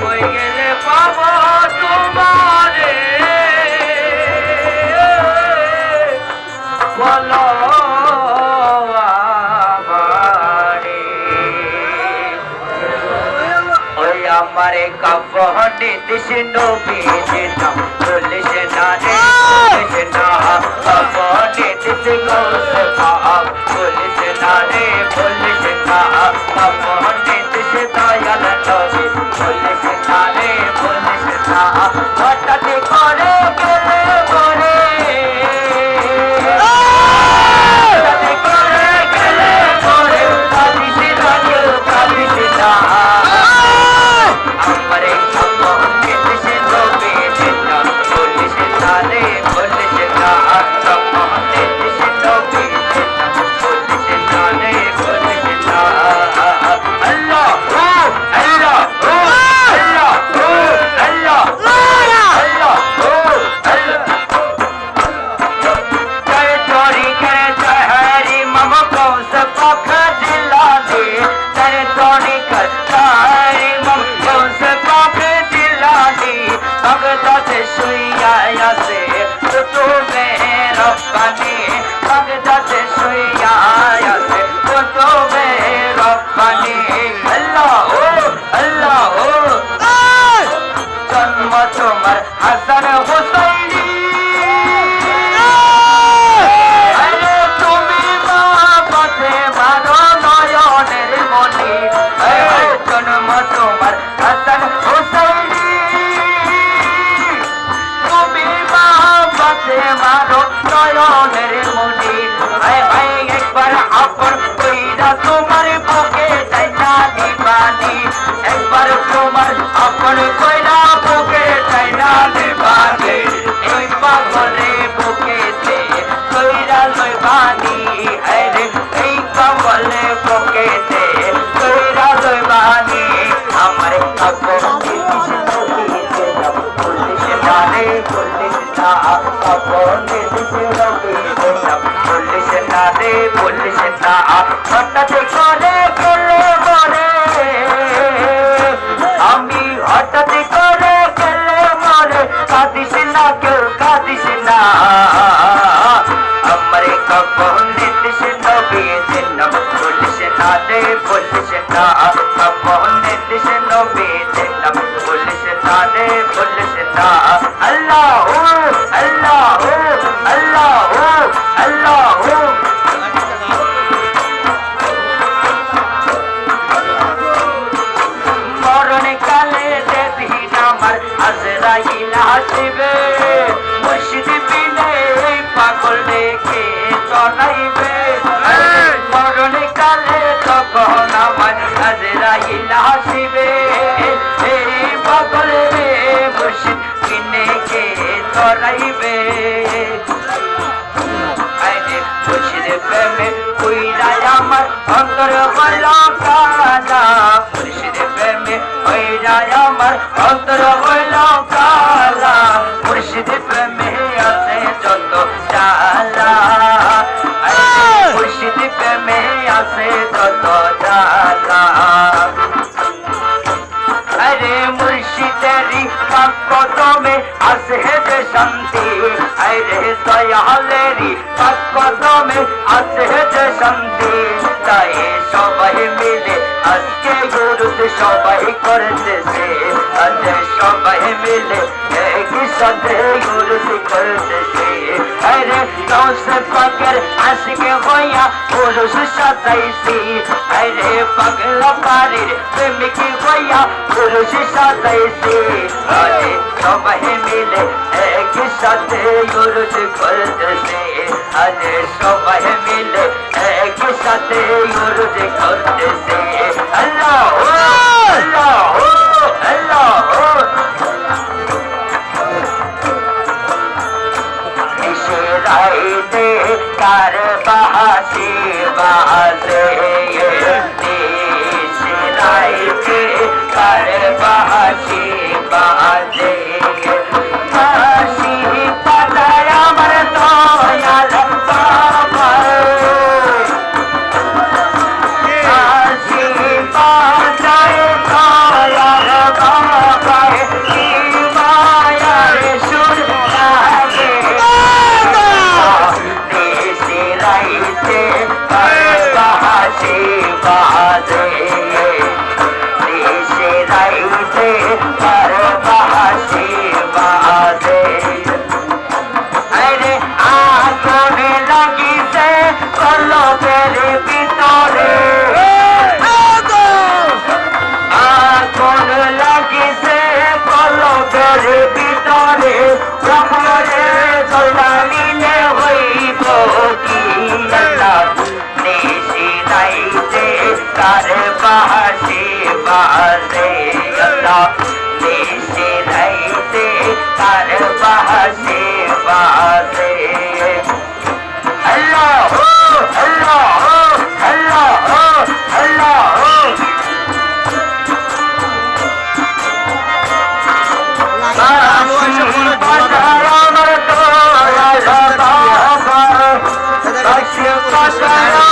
কই গেলে পাবো তোমারে বলো আমারে ওই আমারে কাফনে দিস নবীর নাম বলিস না রে বলিস না কাফনে দিস গৌস পাক বলিস না রে বলিস না কাফনে দিস দয়াল নবী বলিস না রে বলিস না হঠাৎ করে গেলে মরে হঠাৎ করে গেলে মরে কাঁদিস না কেউ কাঁদিস না আমারে কাফনে দিস নবীর নাম বলিস না রে বলিস না কাফনে দিস নবীর নাম বলিস না রে বলিস না আল্লাহ আল্লাহ আল্লাহ আল্লাহ আল্লাহ जय चोरी करे हरी मम को सपख दिला दे जय चोरी कर हरी मम को सपख दिला दे भगत सुइया से तू मेरा बने भगत सुइया से तू मेरा बने अल्लाह हो जन्म तुम्हार हसन हुसैनी अरे তুমি বাবাতে মারো নয়নের মনি জন্ম তোমার হাসান হুসাইনি তুমি বাবাতে মারো নয়নের মনি ভাই একবার আপন কইরা তোমার বুকে চাইনা দিবানি একবার তোমার আপন কইরা বুকে চাইনা দিবানি এই পাগলে বুকেতে কইরা লইবানি আরে এই পাগলে বুকেতে কইরা লইবানি আমার আপন দিস নবীতে বলিস না রে বলিস না আপন দিস নবীতে বলিস না রে বলিস না হঠাৎ করে গেলে মরে আমি হঠাৎ করে গেলে মরে কাঁদিস না কেউ কাঁদিস না আমারে কাফনে দিস নবীর নাম বলিস না রে বলিস না কাফনে দিস নবীর নাম বলিস না রে বলিস না আল্লাহ আল্লাহ আল্লাহ আল্লাহ মরণ কালে যেদিন আমার আজরাইল আসবে মুর্শিদ বিনে পাগল ডেকে চলাইবে মরণ কালে তখন আমার আজরাইল আসবে এই পাগল রে মুর্শিদ বিনে কে চলাইবে মুর্শিদ প্রেমে কইরা আমার অন্তর বল কালা মুর্শিদ প্রেমে কইরা আমার অন্তর বল কালা মুর্শিদ প্রেমে আছে যত জালা মুর্শিদ প্রেমে আছে যত জালা अरे मुर्शिदेरी कदमे आसे जे शांति अरे दयालेरी कदमे आसे जे शांति ताई सबाई मिले आजके गुरुते सबाई करतेছে আজকে সবাই মিলে একই সাথে গুরুতে করতেছে अरे দোষে পাকের আশিকে হইয়া পুরুষ সাজাইছি अरे পাগলা পারির প্রেমিক হইয়া পুরুষ সাজাইছি अरे সবাই মিলে একই সাথে গুরুতে করতেছে अरे সবাই মিলে একই সাথে গুরুতে করতেছে আল্লাহ আল্লাহ আল্লাহ রাইতে কার বাহাসি বাজে রাইতে কার বাহাসি বাজে বাসি বাজায় আমার দয়াল বাবা বাসি বাজায় দয়াল বাবা রাইতে তার বাঁশি বাজে আরে আগুন লাগিছে কলবের ভিতরে আগুন লাগিছে কলবের ভিতরে কবরে জলালিলে হইব কি আল্লাহ নিশি রাইতে তার বাঁশি বাজে আল্লাহ নিশি রাইতে তার বাঁশি বাজে আল্লাহ আল্লাহ আল্লাহ আল্লাহ আমার তো